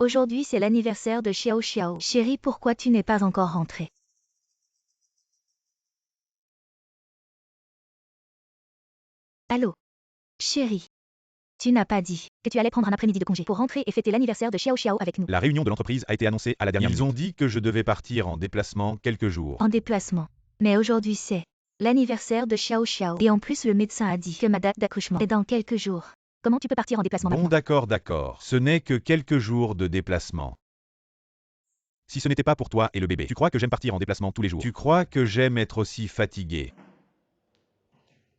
Aujourd'hui c'est l'anniversaire de Xiao Xiao. Chérie, pourquoi tu n'es pas encore rentrée? Allô? Chérie. Tu n'as pas dit que tu allais prendre un après-midi de congé pour rentrer et fêter l'anniversaire de Xiao Xiao avec nous. La réunion de l'entreprise a été annoncée à la dernière minute. Ils ont dit que je devais partir en déplacement quelques jours. En déplacement. Mais aujourd'hui c'est l'anniversaire de Xiao Xiao. Et en plus le médecin a dit que ma date d'accouchement est dans quelques jours. Comment tu peux partir en déplacement Bon, maintenant? d'accord. Ce n'est que quelques jours de déplacement. Si ce n'était pas pour toi et le bébé, tu crois que j'aime partir en déplacement tous les jours? Tu crois que j'aime être aussi fatigué?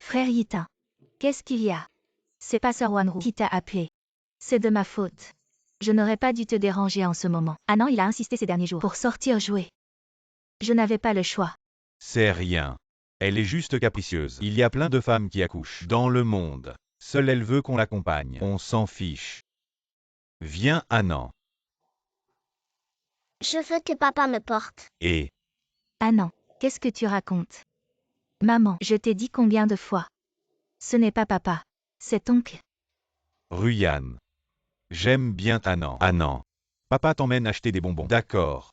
Frère Yita. Qu'est-ce qu'il y a? C'est pas Sir Wanru qui t'a appelé. C'est de ma faute. Je n'aurais pas dû te déranger en ce moment. Ah non, il a insisté ces derniers jours pour sortir jouer. Je n'avais pas le choix. C'est rien. Elle est juste capricieuse. Il y a plein de femmes qui accouchent dans le monde. Seule elle veut qu'on l'accompagne. On s'en fiche. Viens, Annan. Je veux que papa me porte. Et Ah non, qu'est-ce que tu racontes? Maman, je t'ai dit combien de fois? Ce n'est pas papa, c'est oncle. Ruyan. J'aime bien Annan. Annan. Papa t'emmène acheter des bonbons. D'accord.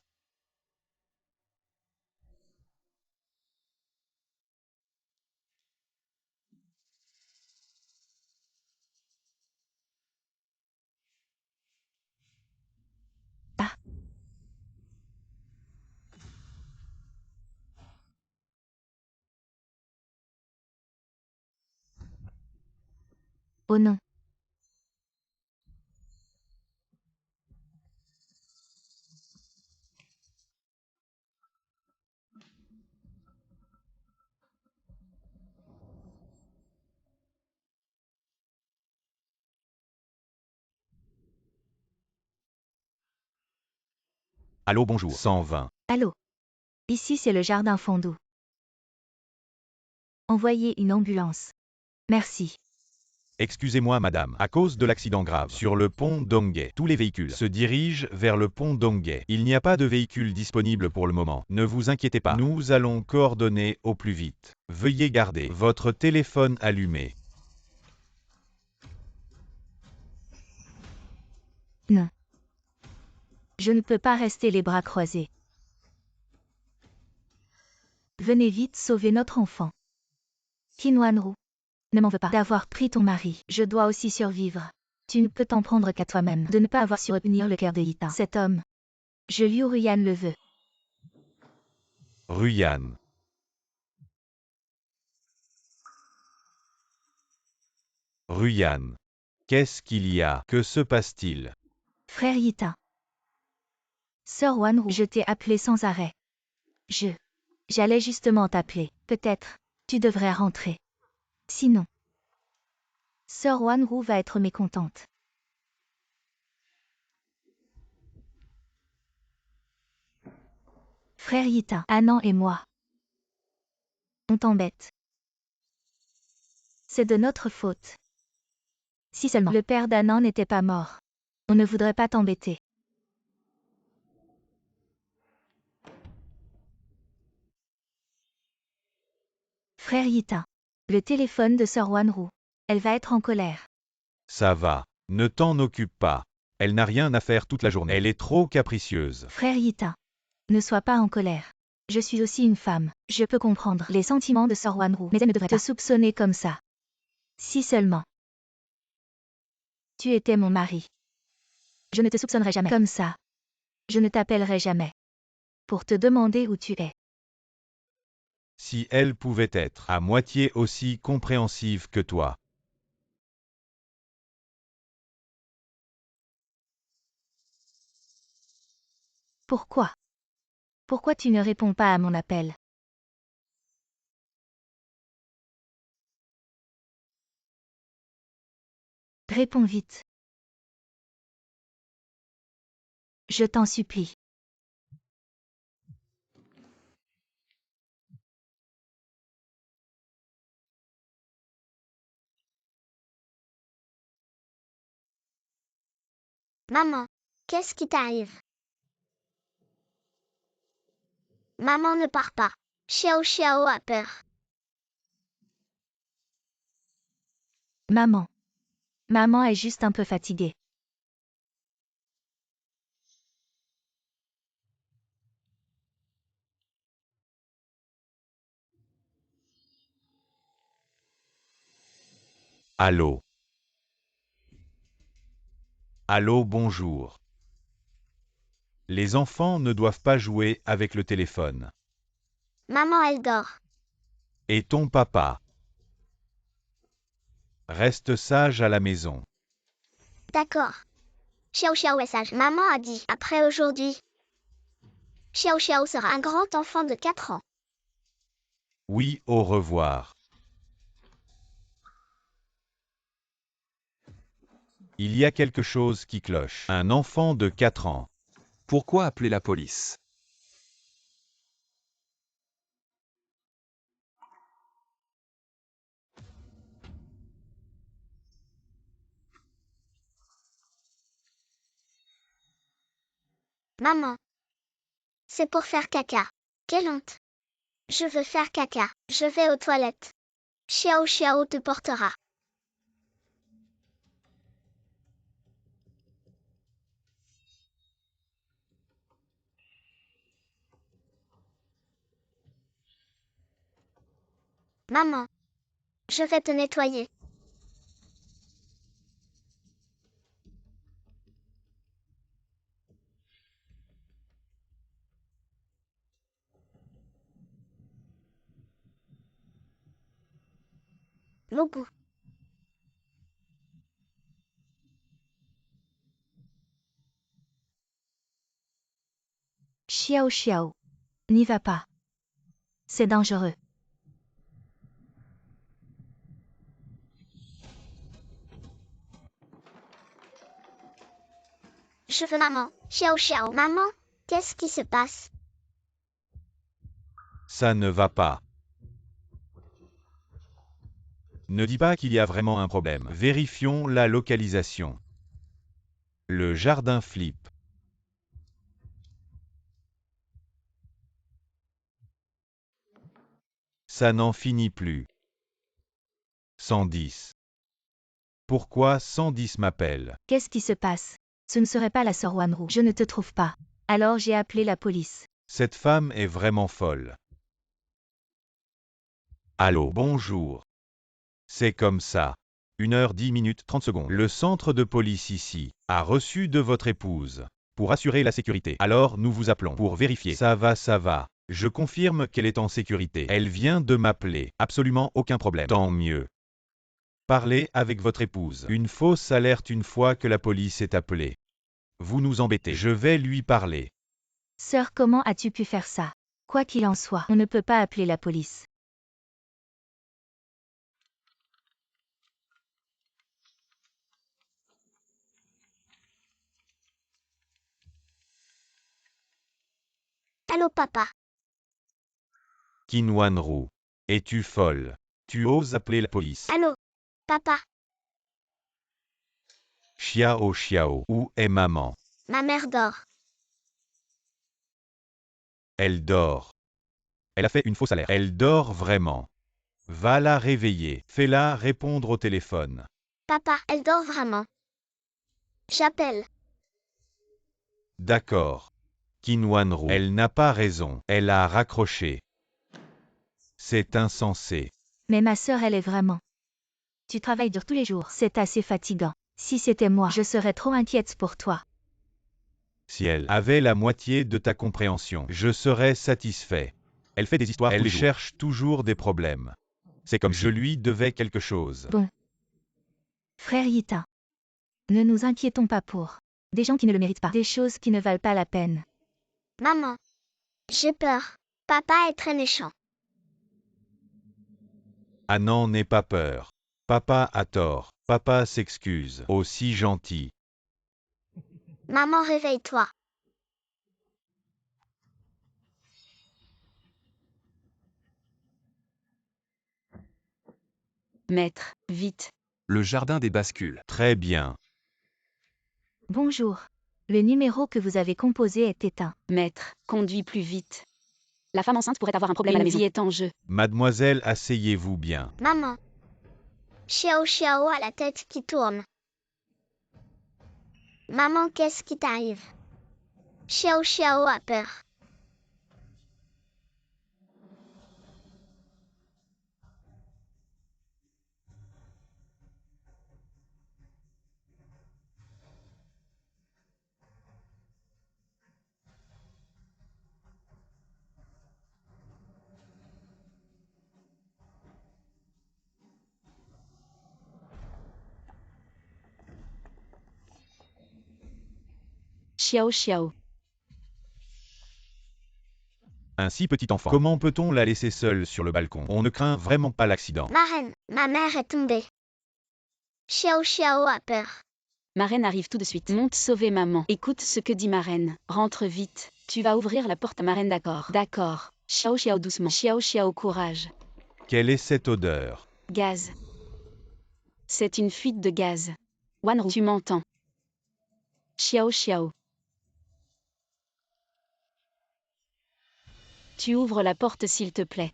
Ah. Oh non. Allô, bonjour. 120. Allô? Ici c'est le jardin Fondou. Envoyez une ambulance. Merci. Excusez-moi madame, à cause de l'accident grave sur le pont Donghae, tous les véhicules se dirigent vers le pont Donghae. Il n'y a pas de véhicule disponible pour le moment. Ne vous inquiétez pas, nous allons coordonner au plus vite. Veuillez garder votre téléphone allumé. Non. Je ne peux pas rester les bras croisés. Venez vite sauver notre enfant. Qin Wanru. Ne m'en veux pas d'avoir pris ton mari. Je dois aussi survivre. Tu ne peux t'en prendre qu'à toi-même de ne pas avoir su retenir le cœur de Yita. Cet homme. Je lui Ruyan le veux. Ruyan. Ruyan. Qu'est-ce qu'il y a? Que se passe-t-il? Frère Yita. Sœur Wanru, je t'ai appelé sans arrêt. J'allais justement t'appeler. Peut-être, tu devrais rentrer. Sinon, Sœur Wanru va être mécontente. Frère Yita, Annan et moi. On t'embête. C'est de notre faute. Si seulement le père d'Annan n'était pas mort, on ne voudrait pas t'embêter. Frère Yita. Le téléphone de Sœur Wanru. Elle va être en colère. Ça va. Ne t'en occupe pas. Elle n'a rien à faire toute la journée. Elle est trop capricieuse. Frère Yita. Ne sois pas en colère. Je suis aussi une femme. Je peux comprendre les sentiments de Sœur Wanru, mais elle ne devrait pas te soupçonner comme ça. Si seulement tu étais mon mari. Je ne te soupçonnerai jamais comme ça. Je ne t'appellerai jamais pour te demander où tu es. Si elle pouvait être à moitié aussi compréhensive que toi. Pourquoi? Pourquoi tu ne réponds pas à mon appel? Réponds vite. Je t'en supplie. Maman, qu'est-ce qui t'arrive? Maman ne part pas. Xiao Xiao a peur. Maman. Maman est juste un peu fatiguée. Allô? Allô, bonjour. Les enfants ne doivent pas jouer avec le téléphone. Maman, elle dort. Et ton papa? Reste sage à la maison. D'accord. Xiao Xiao est sage. Maman a dit, après aujourd'hui, Xiao Xiao sera un grand enfant de 4 ans. Oui, au revoir. Il y a quelque chose qui cloche. Un enfant de 4 ans. Pourquoi appeler la police? Maman. C'est pour faire caca. Quelle honte. Je veux faire caca. Je vais aux toilettes. Xiao Xiao te portera. Maman. Je vais te nettoyer. Logo. Xiao Xiao. N'y va pas. C'est dangereux. Je veux maman. Xiao Xiao. Maman, qu'est-ce qui se passe? Ça ne va pas. Ne dis pas qu'il y a vraiment un problème. Vérifions la localisation. Le jardin Flip. Ça n'en finit plus. 110. Pourquoi 110 m'appelle? Qu'est-ce qui se passe? Ce ne serait pas la sœur Wanru. Je ne te trouve pas. Alors j'ai appelé la police. Cette femme est vraiment folle. Allô, bonjour. C'est comme ça. 1h10 30 secondes. Le centre de police ici a reçu de votre épouse pour assurer la sécurité. Alors nous vous appelons pour vérifier. Ça va, ça va. Je confirme qu'elle est en sécurité. Elle vient de m'appeler. Absolument aucun problème. Tant mieux. Parlez avec votre épouse. Une fausse alerte une fois que la police est appelée. Vous nous embêtez. Je vais lui parler. Sœur, comment as-tu pu faire ça? Quoi qu'il en soit, on ne peut pas appeler la police. Allô papa. Kinwanru. Es-tu folle? Tu oses appeler la police? Allô papa. Xiao Xiao. Où est maman? Ma mère dort. Elle dort. Elle a fait une fausse alerte. Elle dort vraiment. Va la réveiller. Fais-la répondre au téléphone. Papa, elle dort vraiment. J'appelle. D'accord. Kinwanru. Elle n'a pas raison. Elle a raccroché. C'est insensé. Mais ma sœur, elle est vraiment. Tu travailles dur tous les jours. C'est assez fatigant. Si c'était moi, je serais trop inquiète pour toi. Si elle avait la moitié de ta compréhension, je serais satisfait. Elle fait des histoires tous Elle les joue. cherche toujours des problèmes. C'est comme je lui devais quelque chose. Bon. Frère Yita. Ne nous inquiétons pas pour des gens qui ne le méritent pas. Des choses qui ne valent pas la peine. Maman. J'ai peur. Papa est très méchant. Ah non, n'aie pas peur. Papa a tort. Papa s'excuse. Aussi gentil. Maman, réveille-toi. Maître, vite. Le jardin des bascules. Très bien. Bonjour. Le numéro que vous avez composé est éteint. Maître, conduis plus vite. La femme enceinte pourrait avoir un problème à la maison. Une vie est en jeu. Mademoiselle, asseyez-vous bien. Maman. Xiao Xiao a la tête qui tourne. Maman, qu'est-ce qui t'arrive? Xiao Xiao a peur. Xiao Xiao. Un si petit enfant. Comment peut-on la laisser seule sur le balcon? On ne craint vraiment pas l'accident. Marraine, ma mère est tombée. Xiao Xiao a peur. Ma reine arrive tout de suite. Monte sauver maman. Écoute ce que dit ma reine. Rentre vite. Tu vas ouvrir la porte à ma reine, d'accord? D'accord. Xiao Xiao doucement. Xiao Xiao courage. Quelle est cette odeur? Gaz. C'est une fuite de gaz. Wanru, tu m'entends? Xiao Xiao. Tu ouvres la porte s'il te plaît.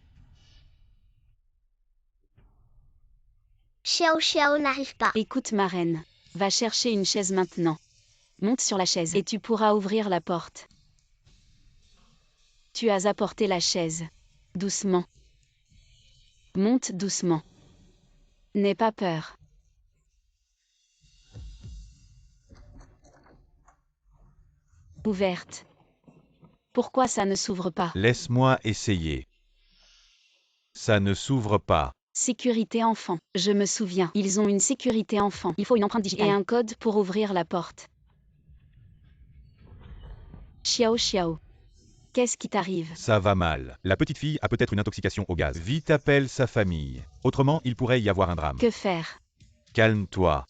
Xiao Xiao n'arrive pas. Écoute ma reine. Va chercher une chaise maintenant. Monte sur la chaise et tu pourras ouvrir la porte. Tu as apporté la chaise. Doucement. Monte doucement. N'aie pas peur. Ouverte. Pourquoi ça ne s'ouvre pas? Laisse-moi essayer. Ça ne s'ouvre pas. Sécurité enfant. Je me souviens. Ils ont une sécurité enfant. Il faut une empreinte digitale et un code pour ouvrir la porte. Xiao Xiao. Qu'est-ce qui t'arrive? Ça va mal. La petite fille a peut-être une intoxication au gaz. Vite appelle sa famille. Autrement, il pourrait y avoir un drame. Que faire? Calme-toi.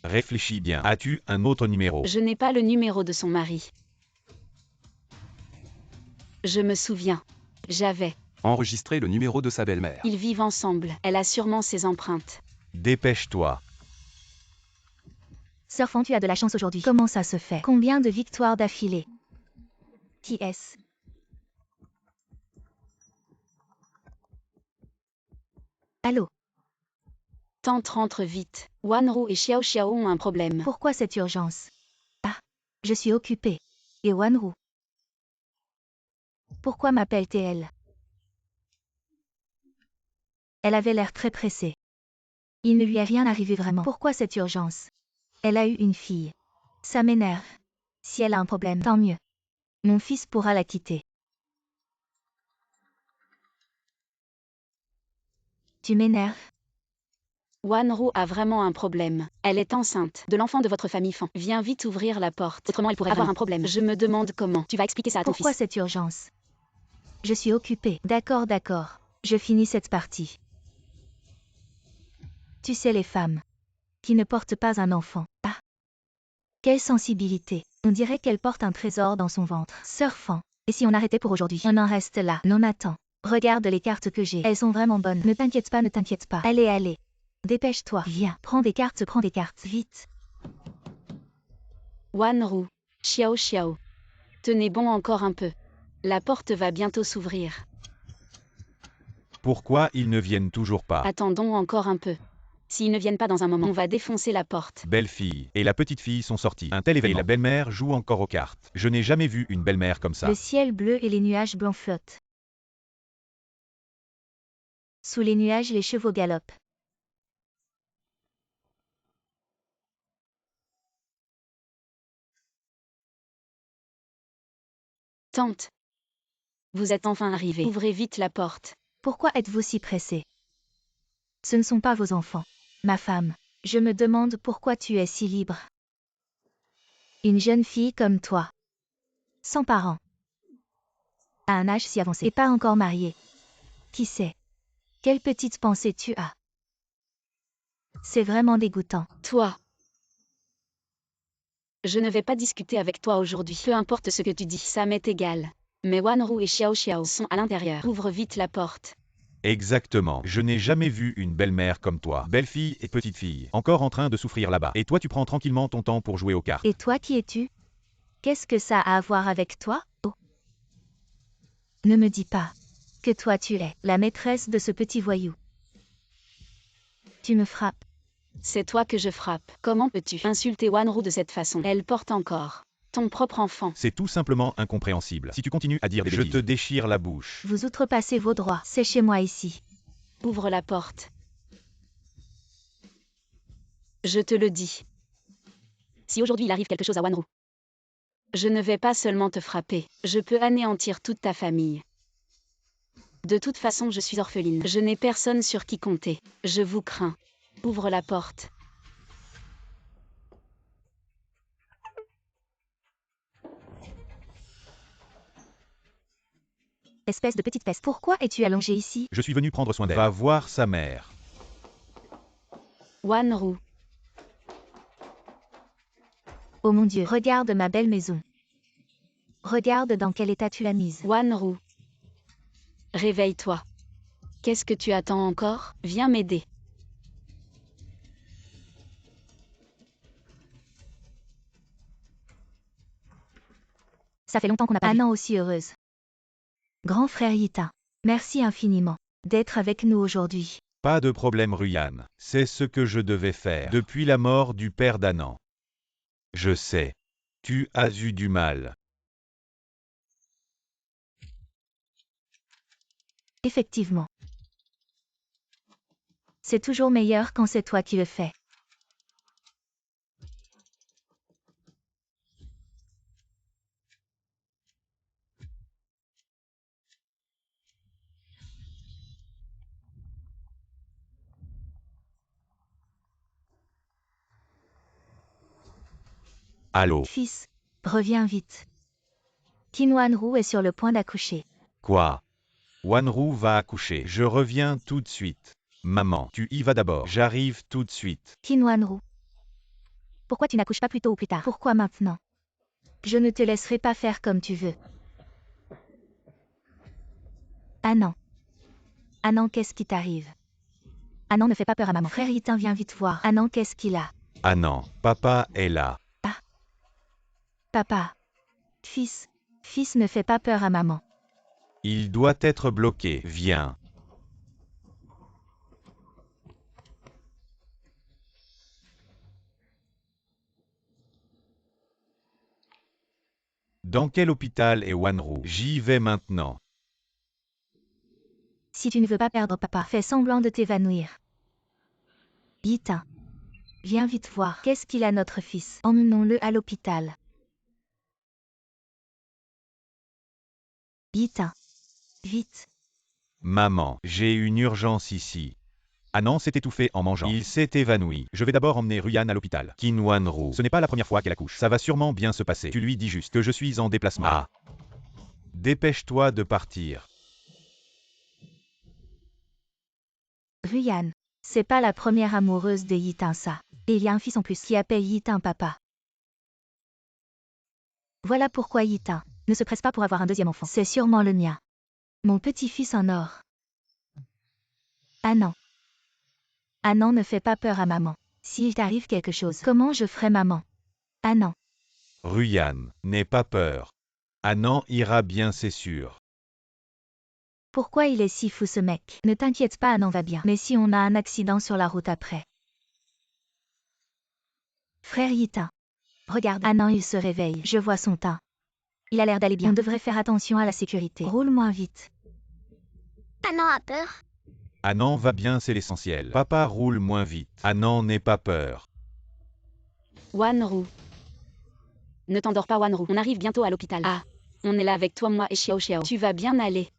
Réfléchis bien. As-tu un autre numéro? Je n'ai pas le numéro de son mari. Je me souviens. J'avais. Enregistrer le numéro de sa belle-mère. Ils vivent ensemble. Elle a sûrement ses empreintes. Dépêche-toi. Surfant, tu as de la chance aujourd'hui. Comment ça se fait? Combien de victoires d'affilée? Qui est-ce? Allô? Tante rentre vite. Wanru et Xiao Xiao ont un problème. Pourquoi cette urgence? Ah, je suis occupée. Et Wanru? Pourquoi m'appelle-t-elle? Elle avait l'air très pressée. Il ne lui est rien arrivé vraiment. Pourquoi cette urgence? Elle a eu une fille. Ça m'énerve. Si elle a un problème, tant mieux. Mon fils pourra la quitter. Tu m'énerves. Wanru a vraiment un problème. Elle est enceinte de l'enfant de votre famille Fan. Viens vite ouvrir la porte. Autrement, elle pourrait avoir un problème. Je me demande comment. Tu vas expliquer ça à ton Pourquoi fils. cette urgence? Je suis occupée. D'accord, d'accord. Je finis cette partie. Tu sais les femmes qui ne portent pas un enfant. Ah. Quelle sensibilité. On dirait qu'elle porte un trésor dans son ventre. Surfant. Et si on arrêtait pour aujourd'hui? On en reste là. Non, attends. Regarde les cartes que j'ai. Elles sont vraiment bonnes. Ne t'inquiète pas, ne t'inquiète pas. Allez, allez. Dépêche-toi. Viens. Prends des cartes, vite. Wanru. Xiao Xiao. Tenez bon encore un peu. La porte va bientôt s'ouvrir. Pourquoi ils ne viennent toujours pas? Attendons encore un peu. S'ils ne viennent pas dans un moment, on va défoncer la porte. Belle fille et la petite fille sont sorties. Un tel événement. Et la belle-mère joue encore aux cartes. Je n'ai jamais vu une belle-mère comme ça. Le ciel bleu et les nuages blancs flottent. Sous les nuages, les chevaux galopent. Tante. Vous êtes enfin arrivée. Ouvrez vite la porte. Pourquoi êtes-vous si pressée? Ce ne sont pas vos enfants. Ma femme, je me demande pourquoi tu es si libre. Une jeune fille comme toi. Sans parents. À un âge si avancé. Et pas encore mariée. Qui sait? Quelle petite pensée tu as? C'est vraiment dégoûtant. Toi. Je ne vais pas discuter avec toi aujourd'hui. Peu importe ce que tu dis, ça m'est égal. Mais Wanru et Xiao Xiao sont à l'intérieur. Ouvre vite la porte. Exactement. Je n'ai jamais vu une belle-mère comme toi. Belle fille et petite fille. Encore en train de souffrir là-bas. Et toi tu prends tranquillement ton temps pour jouer aux cartes. Et toi qui es-tu? Qu'est-ce que ça a à voir avec toi? Oh. Ne me dis pas que toi tu es la maîtresse de ce petit voyou. Tu me frappes. C'est toi que je frappe. Comment peux-tu insulter Wanru de cette façon? Elle porte encore ton propre enfant. C'est tout simplement incompréhensible. Si tu continues à dire des bêtises, je te déchire la bouche. Vous outrepassez vos droits. C'est chez moi ici. Ouvre la porte. Je te le dis. Si aujourd'hui il arrive quelque chose à Wanru, je ne vais pas seulement te frapper, je peux anéantir toute ta famille. De toute façon, je suis orpheline. Je n'ai personne sur qui compter. Je vous crains. Ouvre la porte. Espèce de petite peste. Pourquoi es-tu allongé ici? Je suis venu prendre soin d'elle. Va voir sa mère. Wanru. Oh mon Dieu, regarde ma belle maison. Regarde dans quel état tu l'as mise. Wanru. Réveille-toi. Qu'est-ce que tu attends encore? Viens m'aider. Ça fait longtemps qu'on n'a pas vu. Annan aussi heureuse. Grand frère Yita, merci infiniment d'être avec nous aujourd'hui. Pas de problème Ruyan. C'est ce que je devais faire depuis la mort du père d'Annan. Je sais. Tu as eu du mal. Effectivement. C'est toujours meilleur quand c'est toi qui le fais. Allô? Fils, reviens vite. Qin Wanru est sur le point d'accoucher. Quoi? Wanru va accoucher. Je reviens tout de suite. Maman, tu y vas d'abord. J'arrive tout de suite. Qin Wanru. Pourquoi tu n'accouches pas plus tôt ou plus tard? Pourquoi maintenant? Je ne te laisserai pas faire comme tu veux. Annan. Annan, qu'est-ce qui t'arrive? Annan, ne fais pas peur à maman. Frère Yitin, viens vite voir. Annan, qu'est-ce qu'il a? Ah non, papa est là. Papa. Fils. Fils, ne fais pas peur à maman. Il doit être bloqué. Viens. Dans quel hôpital est Wanru? J'y vais maintenant. Si tu ne veux pas perdre papa, fais semblant de t'évanouir. Yitin. Viens vite voir. Qu'est-ce qu'il a notre fils? Emmenons-le à l'hôpital. Yitin. Vite. Maman, j'ai une urgence ici. Annan s'est étouffé en mangeant. Il s'est évanoui. Je vais d'abord emmener Ruyan à l'hôpital. Qin Wanru. Ce n'est pas la première fois qu'elle accouche. Ça va sûrement bien se passer. Tu lui dis juste que je suis en déplacement. Ah. Dépêche-toi de partir. Ruyan. C'est pas la première amoureuse de Yitin ça. Et il y a un fils en plus qui appelle Yitin papa. Voilà pourquoi Yitin ne se presse pas pour avoir un deuxième enfant. C'est sûrement le mien. Mon petit-fils en or. Annan. Annan, ne fais pas peur à maman. S'il t'arrive quelque chose, comment je ferai maman? Annan. Ruyan, n'aie pas peur. Annan ira bien, c'est sûr. Pourquoi il est si fou ce mec? Ne t'inquiète pas, Annan va bien. Mais si on a un accident sur la route après? Frère Yitin. Regarde, Annan il se réveille. Je vois son teint. Il a l'air d'aller bien. On devrait faire attention à la sécurité. Roule moins vite. Annan a peur. Annan va bien, c'est l'essentiel. Papa roule moins vite. Annan n'aie pas peur. Wanru. Ne t'endors pas Wanru. On arrive bientôt à l'hôpital. Ah. On est là avec toi, moi et Xiao Xiao. Tu vas bien aller.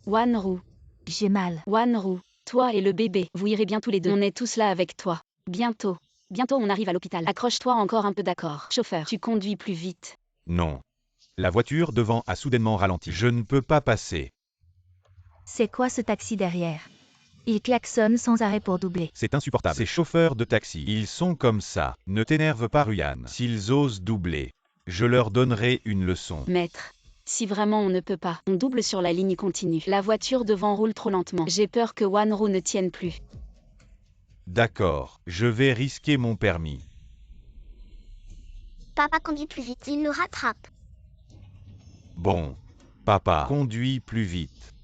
Wanru. J'ai mal. Wanru. Toi et le bébé, vous irez bien tous les deux. On est tous là avec toi. Bientôt. Bientôt on arrive à l'hôpital. Accroche-toi encore un peu, d'accord. Chauffeur, tu conduis plus vite. Non. La voiture devant a soudainement ralenti. Je ne peux pas passer. C'est quoi ce taxi derrière? Il klaxonne sans arrêt pour doubler. C'est insupportable. Ces chauffeurs de taxi, ils sont comme ça. Ne t'énerve pas Ruyan. S'ils osent doubler, je leur donnerai une leçon. Maître. Si vraiment on ne peut pas, on double sur la ligne continue. La voiture devant roule trop lentement. J'ai peur que Wanru ne tienne plus. D'accord, je vais risquer mon permis. Papa conduit plus vite, il nous rattrape. Bon. Papa, conduis plus vite.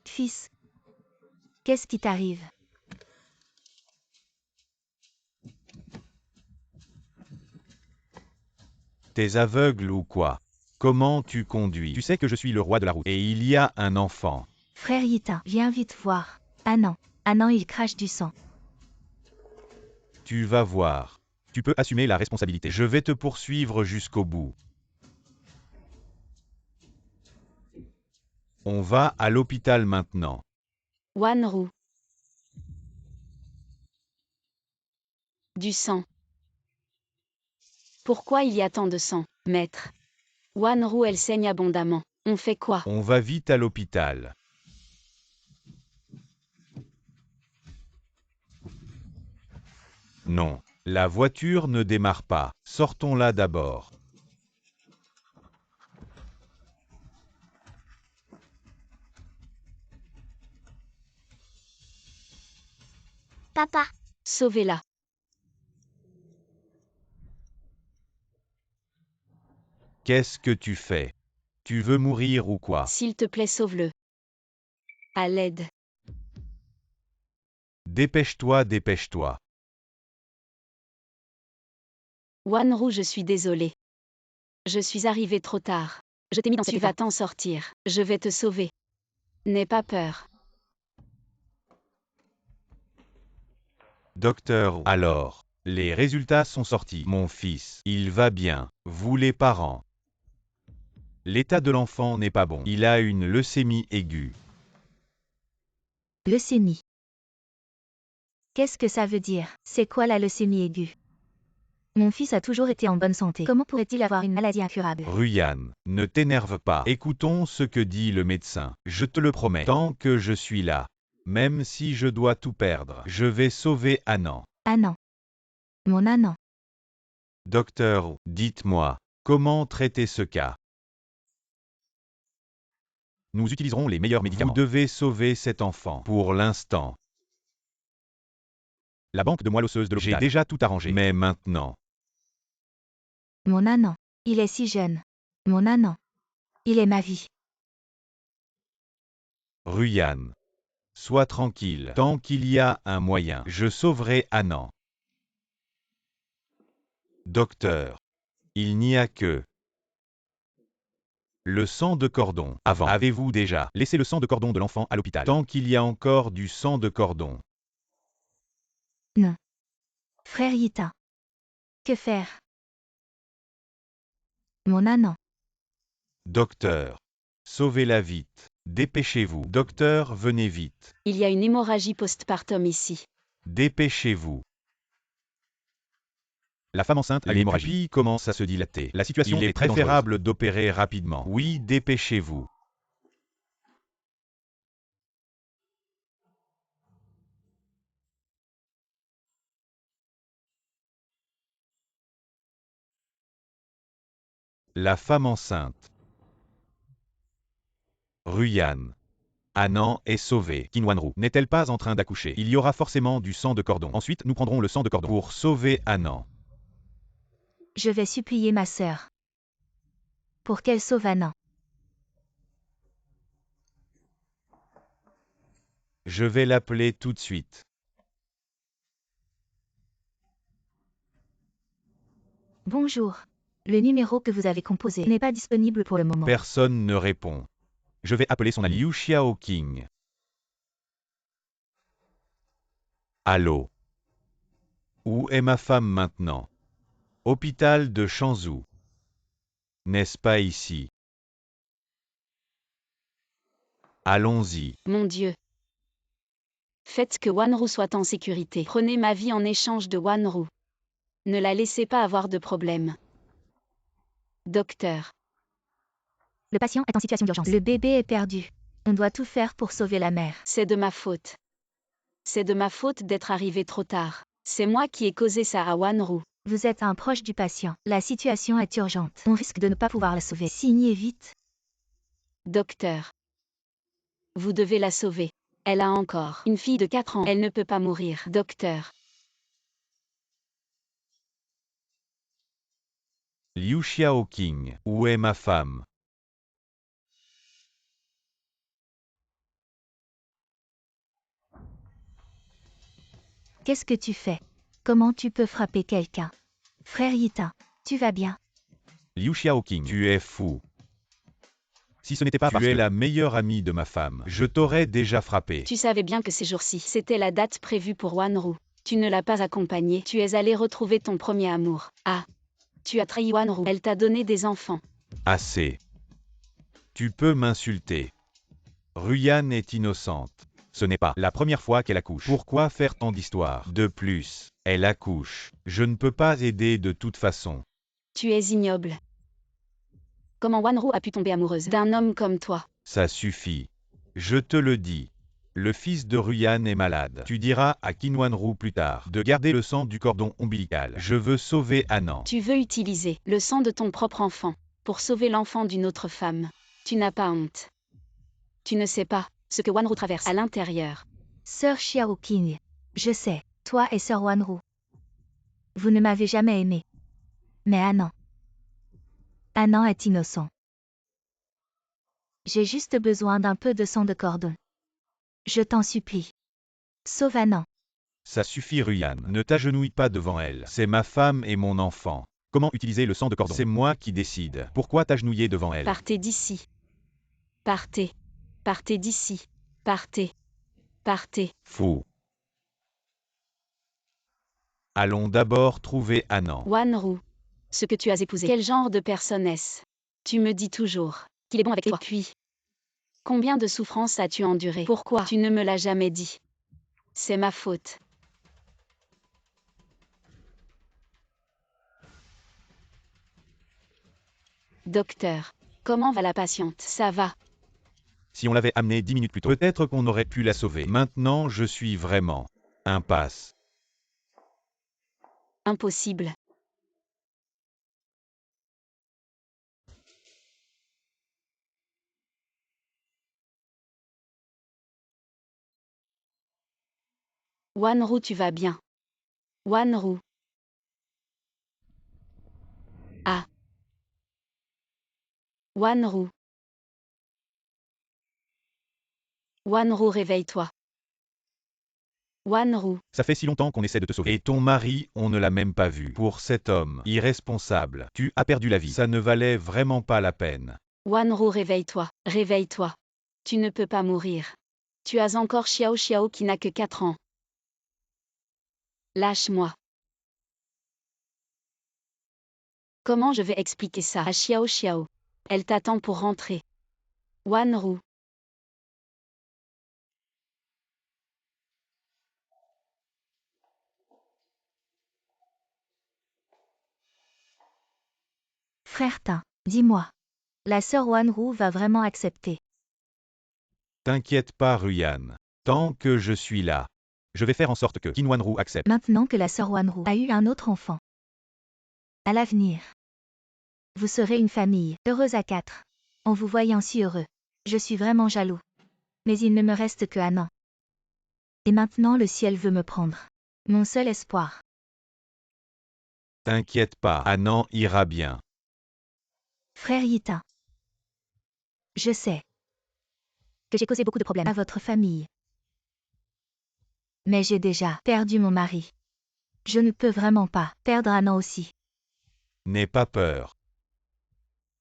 Fils. Qu'est-ce qui t'arrive? T'es aveugle ou quoi? Comment tu conduis? Tu sais que je suis le roi de la route. Et il y a un enfant. Frère Yitin, viens vite voir. Annan. Annan, il crache du sang. Tu vas voir. Tu peux assumer la responsabilité. Je vais te poursuivre jusqu'au bout. On va à l'hôpital maintenant. Wanru. Du sang. Pourquoi il y a tant de sang, maître? Wanru, elle saigne abondamment. On fait quoi? On va vite à l'hôpital. Non, la voiture ne démarre pas. Sortons-la d'abord. Papa, Sauvez-la. Qu'est-ce que tu fais? Tu veux mourir ou quoi? S'il te plaît, sauve-le. À l'aide. Dépêche-toi, dépêche-toi. Wanru, je suis désolée. Je suis arrivée trop tard. Je t'ai mis dans cet état. Tu vas t'en sortir. Je vais te sauver. N'aie pas peur. Docteur, alors, les résultats sont sortis. Mon fils, il va bien. Vous les parents. L'état de l'enfant n'est pas bon. Il a une leucémie aiguë. Leucémie. Qu'est-ce que ça veut dire? C'est quoi la leucémie aiguë? Mon fils a toujours été en bonne santé. Comment pourrait-il avoir une maladie incurable? Ruyan, ne t'énerve pas. Écoutons ce que dit le médecin. Je te le promets. Tant que je suis là, même si je dois tout perdre, je vais sauver Anand. Anand. Mon Anand. Docteur, dites-moi, comment traiter ce cas? Nous utiliserons les meilleurs médicaments. Vous devez sauver cet enfant. Pour l'instant. La banque de moelle osseuse de l'hôpital. J'ai déjà tout arrangé. Mais maintenant. Mon Anand. Il est si jeune. Mon Anand. Il est ma vie. Ruyan. Sois tranquille. Tant qu'il y a un moyen, je sauverai Anand. Docteur. Il n'y a que le sang de cordon. Avant, avez-vous déjà laissé le sang de cordon de l'enfant à l'hôpital? Tant qu'il y a encore du sang de cordon. Non. Frère Yita. Que faire? Mon Anand. Docteur. Sauvez-la vite. Dépêchez-vous. Docteur, venez vite. Il y a une hémorragie postpartum ici. Dépêchez-vous. La femme enceinte a l'hémorragie. Les pupilles commencent à se dilater. La situation est préférable d'opérer rapidement. Oui, dépêchez-vous. La femme enceinte. Ruyan. Anand est sauvée. Kinwanru n'est-elle pas en train d'accoucher? Il y aura forcément du sang de cordon. Ensuite, nous prendrons le sang de cordon pour sauver Anand. Je vais supplier ma sœur. Pour qu'elle sauve Anand. Je vais l'appeler tout de suite. Bonjour. Le numéro que vous avez composé n'est pas disponible pour le moment. Personne ne répond. Je vais appeler son ami Liu Xiaoqing. Allô? Où est ma femme maintenant? Hôpital de Changzhou. N'est-ce pas ici? Allons-y. Mon Dieu. Faites que Wanru soit en sécurité. Prenez ma vie en échange de Wanru. Ne la laissez pas avoir de problème. Docteur. Le patient est en situation d'urgence. Le bébé est perdu. On doit tout faire pour sauver la mère. C'est de ma faute. C'est de ma faute d'être arrivé trop tard. C'est moi qui ai causé ça à Wanru. Vous êtes un proche du patient. La situation est urgente. On risque de ne pas pouvoir la sauver. Signez vite. Docteur. Vous devez la sauver. Elle a encore une fille de 4 ans. Elle ne peut pas mourir. Docteur. Liu Xiaoqing, où est ma femme? Qu'est-ce que tu fais? Comment tu peux frapper quelqu'un? Frère Yita, tu vas bien? Liu Xiaoqing, tu es fou. Si ce n'était pas parce que tu es la meilleure amie de ma femme, je t'aurais déjà frappé. Tu savais bien que ces jours-ci, c'était la date prévue pour Wanru. Tu ne l'as pas accompagnée. Tu es allé retrouver ton premier amour. Ah. Tu as trahi Wanru. Elle t'a donné des enfants. Assez. Tu peux m'insulter. Ruyan est innocente. Ce n'est pas la première fois qu'elle accouche. Pourquoi faire tant d'histoires? De plus, elle accouche. Je ne peux pas aider de toute façon. Tu es ignoble. Comment Wanru a pu tomber amoureuse d'un homme comme toi? Ça suffit. Je te le dis. Le fils de Ruyan est malade. Tu diras à Kinwanru plus tard de garder le sang du cordon ombilical. Je veux sauver Anand. Tu veux utiliser le sang de ton propre enfant pour sauver l'enfant d'une autre femme. Tu n'as pas honte. Tu ne sais pas ce que Wanru traverse à l'intérieur. Sœur Xiao Qing, je sais, toi et Sœur Wanru. Vous ne m'avez jamais aimé. Mais Anand. Anand est innocent. J'ai juste besoin d'un peu de sang de cordon. Je t'en supplie. Sauve Anand. Ça suffit Ruyan. Ne t'agenouille pas devant elle. C'est ma femme et mon enfant. Comment utiliser le sang de cordon? C'est moi qui décide. Pourquoi t'agenouiller devant elle? Partez d'ici. Partez. Partez d'ici. Partez. Partez. Fou. Allons d'abord trouver Anand. Wanru. Ce que tu as épousé. Quel genre de personne est-ce? Tu me dis toujours qu'il est bon avec toi. Et puis, combien de souffrances as-tu enduré? Pourquoi tu ne me l'as jamais dit? C'est ma faute. Docteur, comment va la patiente? Ça va. Si on l'avait amenée 10 minutes plus tôt, peut-être qu'on aurait pu la sauver. Maintenant, je suis vraiment impasse. Impossible. Wanru, tu vas bien. Wanru. Ah. Wanru. Wanru, réveille-toi. Wanru. Ça fait si longtemps qu'on essaie de te sauver. Et ton mari, on ne l'a même pas vu. Pour cet homme irresponsable, tu as perdu la vie. Ça ne valait vraiment pas la peine. Wanru, réveille-toi. Réveille-toi. Tu ne peux pas mourir. Tu as encore Xiao Xiao qui n'a que 4 ans. Lâche-moi. Comment je vais expliquer ça à Xiao Xiao? Elle t'attend pour rentrer. Wanru. Frère Tin, dis-moi. La sœur Wanru va vraiment accepter. T'inquiète pas Ruyan. Tant que je suis là, je vais faire en sorte que Kinwanru accepte. Maintenant que la sœur Wanru a eu un autre enfant. À l'avenir. Vous serez une famille, heureuse à 4. En vous voyant si heureux. Je suis vraiment jaloux. Mais il ne me reste que Anand. Et maintenant le ciel veut me prendre. Mon seul espoir. T'inquiète pas, Anand ira bien. Frère Yitin. Je sais que j'ai causé beaucoup de problèmes à votre famille. Mais j'ai déjà perdu mon mari. Je ne peux vraiment pas perdre Anand aussi. N'aie pas peur.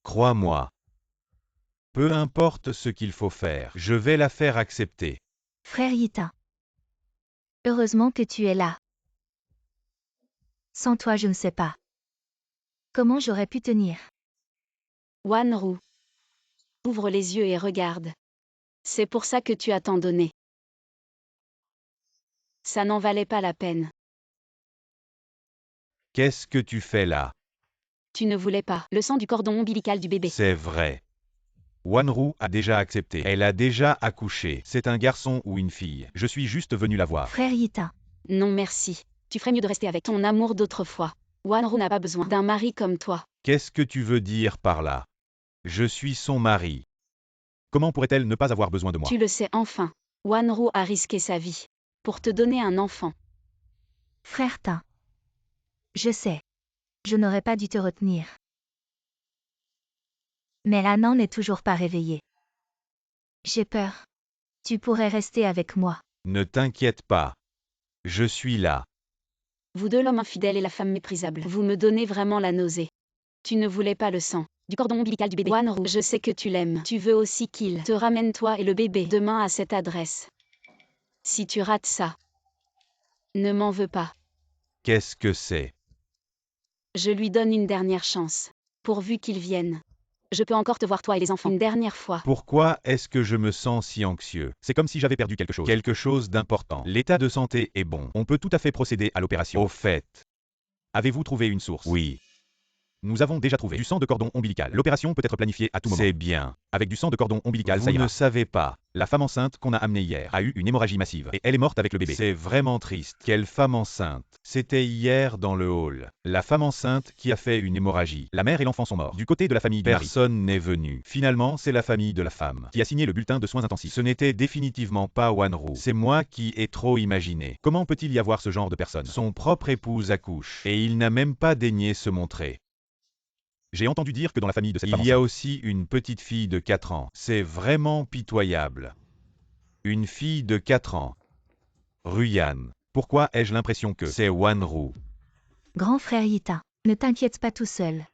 Crois-moi. Peu importe ce qu'il faut faire, je vais la faire accepter. Frère Yitin. Heureusement que tu es là. Sans toi je ne sais pas. Comment j'aurais pu tenir? Wanru. Ouvre les yeux et regarde. C'est pour ça que tu as tant donné. Ça n'en valait pas la peine. Qu'est-ce que tu fais là? Tu ne voulais pas le sang du cordon ombilical du bébé. C'est vrai. Wanru a déjà accepté. Elle a déjà accouché. C'est un garçon ou une fille. Je suis juste venu la voir. Frère Yitin. Non merci. Tu ferais mieux de rester avec ton amour d'autrefois. Wanru n'a pas besoin d'un mari comme toi. Qu'est-ce que tu veux dire par là? Je suis son mari. Comment pourrait-elle ne pas avoir besoin de moi? Tu le sais enfin. Wanru a risqué sa vie pour te donner un enfant. Frère Tin. Je sais. Je n'aurais pas dû te retenir. Mais Anand n'est toujours pas réveillé. J'ai peur. Tu pourrais rester avec moi. Ne t'inquiète pas. Je suis là. Vous deux, l'homme infidèle et la femme méprisable, vous me donnez vraiment la nausée. Tu ne voulais pas le sang du cordon ombilical du bébé. Wanru, je sais que tu l'aimes. Tu veux aussi qu'il te ramène toi et le bébé demain à cette adresse. Si tu rates ça, ne m'en veux pas. Qu'est-ce que c'est? Je lui donne une dernière chance. Pourvu qu'il vienne. Je peux encore te voir toi et les enfants une dernière fois. Pourquoi est-ce que je me sens si anxieux? C'est comme si j'avais perdu quelque chose. Quelque chose d'important. L'état de santé est bon. On peut tout à fait procéder à l'opération. Au fait, avez-vous trouvé une source? Oui. Nous avons déjà trouvé du sang de cordon ombilical. L'opération peut être planifiée à tout moment. C'est bien. Avec du sang de cordon ombilical, ça ira. Vous ne savez pas. La femme enceinte qu'on a amenée hier a eu une hémorragie massive. Et elle est morte avec le bébé. C'est vraiment triste. Quelle femme enceinte. C'était hier dans le hall. La femme enceinte qui a fait une hémorragie. La mère et l'enfant sont morts. Du côté de la famille du mari. Personne n'est venu. Finalement, c'est la famille de la femme qui a signé le bulletin de soins intensifs. Ce n'était définitivement pas Wanru. C'est moi qui ai trop imaginé. Comment peut-il y avoir ce genre de personne? Son propre épouse accouche. Et il n'a même pas daigné se montrer. J'ai entendu dire que dans la famille de cette femme, il y a aussi une petite fille de 4 ans. C'est vraiment pitoyable. Une fille de 4 ans. Ruyan. Pourquoi ai-je l'impression que c'est Wanru? Grand frère Yita, ne t'inquiète pas tout seul.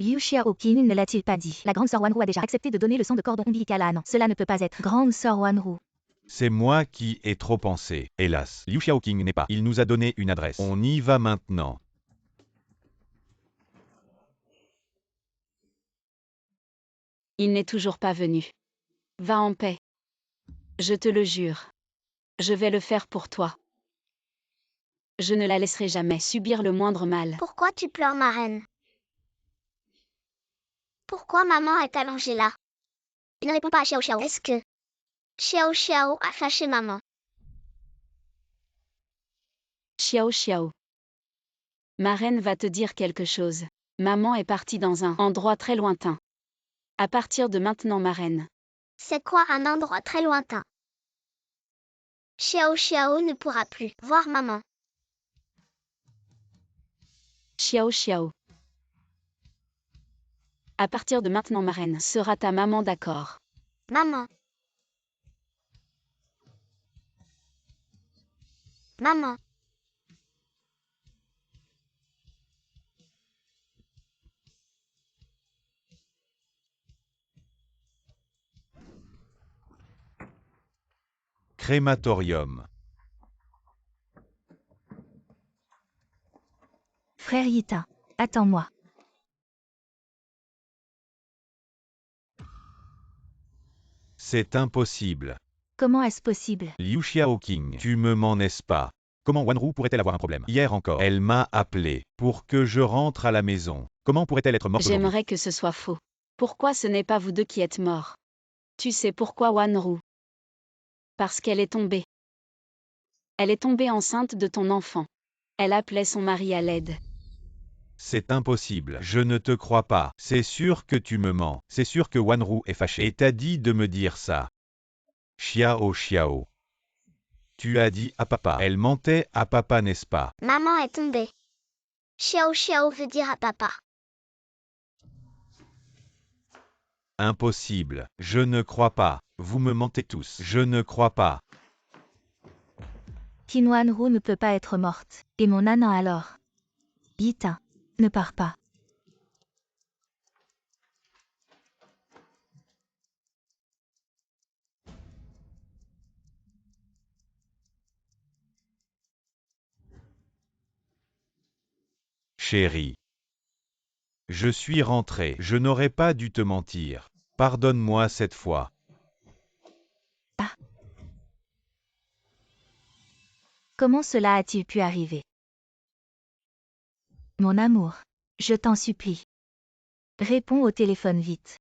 Liu Xiaoqing ne l'a-t-il pas dit? La grande sœur Wanru a déjà accepté de donner le sang de cordon ombilical à Anan. Cela ne peut pas être. Grande sœur Wanru. C'est moi qui ai trop pensé. Hélas, Liu Xiaoqing n'est pas. Il nous a donné une adresse. On y va maintenant. Il n'est toujours pas venu. Va en paix. Je te le jure. Je vais le faire pour toi. Je ne la laisserai jamais subir le moindre mal. Pourquoi tu pleures, ma reine? Pourquoi maman est allongée là? Il ne répond pas à Xiao Xiao. Est-ce que Xiao Xiao a fâché maman? Xiao Xiao. Ma reine va te dire quelque chose. Maman est partie dans un endroit très lointain. À partir de maintenant, ma reine. C'est quoi un endroit très lointain? Xiao Xiao ne pourra plus voir maman. Xiao Xiao. À partir de maintenant, ma reine sera ta maman, d'accord? Maman. Maman. Crématorium. Frère Yita, attends-moi. C'est impossible. Comment est-ce possible? Liu Xiaoqing, tu me mens, n'est-ce pas? Comment Wanru pourrait-elle avoir un problème? Hier encore, elle m'a appelé pour que je rentre à la maison. Comment pourrait-elle être morte aujourd'hui? J'aimerais que ce soit faux. Pourquoi ce n'est pas vous deux qui êtes morts? Tu sais pourquoi, Wanru? Parce qu'elle est tombée. Elle est tombée enceinte de ton enfant. Elle appelait son mari à l'aide. C'est impossible. Je ne te crois pas. C'est sûr que tu me mens. C'est sûr que Wanru est fâché. Et t'as dit de me dire ça. Xiao Xiao. Tu as dit à papa. Elle mentait à papa, n'est-ce pas? Maman est tombée. Xiao Xiao veut dire à papa. Impossible. Je ne crois pas. Vous me mentez tous. Je ne crois pas. Tin Wanru ne peut pas être morte. Et mon Anan alors? Yita, ne pars pas. Chérie. Je suis rentré. Je n'aurais pas dû te mentir. Pardonne-moi cette fois. Comment cela a-t-il pu arriver? Mon amour, je t'en supplie. Réponds au téléphone vite.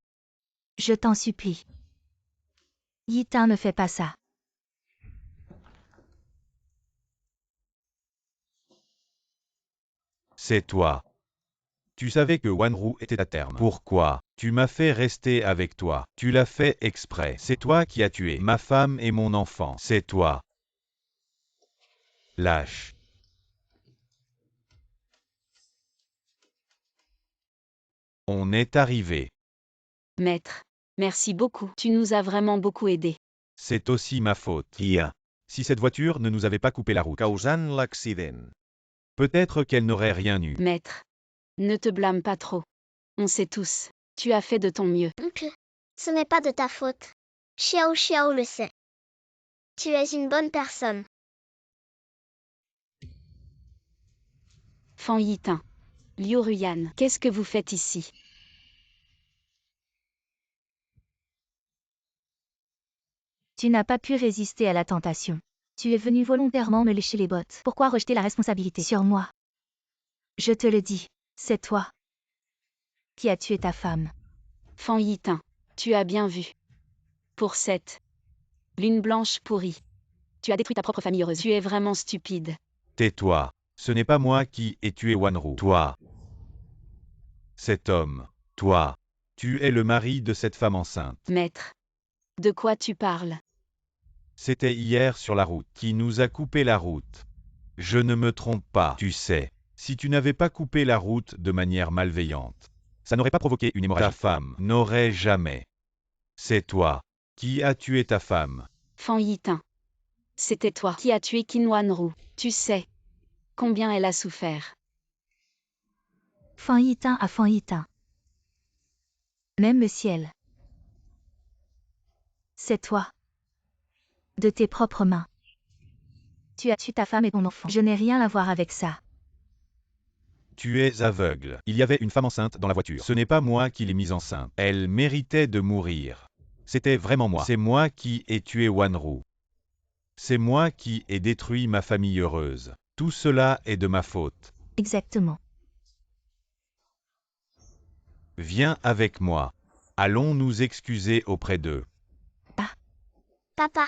Je t'en supplie. Yita, ne fais pas ça. C'est toi. Tu savais que Wanru était à terme. Pourquoi? Tu m'as fait rester avec toi. Tu l'as fait exprès. C'est toi qui as tué ma femme et mon enfant. C'est toi. Lâche. On est arrivé. Maître, merci beaucoup. Tu nous as vraiment beaucoup aidés. C'est aussi ma faute. Si cette voiture ne nous avait pas coupé la route, causant l'accident, peut-être qu'elle n'aurait rien eu. Maître, ne te blâme pas trop. On sait tous. Tu as fait de ton mieux. Oncle, ce n'est pas de ta faute. Xiao Xiao le sait. Tu es une bonne personne. Fan Yitin. Liu Ruyan, qu'est-ce que vous faites ici? Tu n'as pas pu résister à la tentation. Tu es venu volontairement me lécher les bottes. Pourquoi rejeter la responsabilité sur moi? Je te le dis, c'est toi. qui a tué ta femme. Fan Yitin, tu as bien vu. Pour cette lune blanche pourrie. Tu as détruit ta propre famille heureuse. Tu es vraiment stupide. Tais-toi. Ce n'est pas moi qui ai tué Wanru. Toi. Cet homme. Toi. Tu es le mari de cette femme enceinte. Maître. De quoi tu parles? C'était hier sur la route. Qui nous a coupé la route? Je ne me trompe pas. Tu sais, si tu n'avais pas coupé la route de manière malveillante, ça n'aurait pas provoqué une hémorragie. Ta femme n'aurait jamais. C'est toi qui as tué ta femme. Fan Yitin. C'était toi qui as tué Qin Wanru. Tu sais combien elle a souffert. Fan Yitin à Fan Yitin. Même le ciel. C'est toi. De tes propres mains. Tu as tué ta femme et ton enfant. Je n'ai rien à voir avec ça. Tu es aveugle. Il y avait une femme enceinte dans la voiture. Ce n'est pas moi qui l'ai mise enceinte. Elle méritait de mourir. C'était vraiment moi. C'est moi qui ai tué Wanru. C'est moi qui ai détruit ma famille heureuse. Tout cela est de ma faute. Exactement. Viens avec moi. Allons nous excuser auprès d'eux. Papa,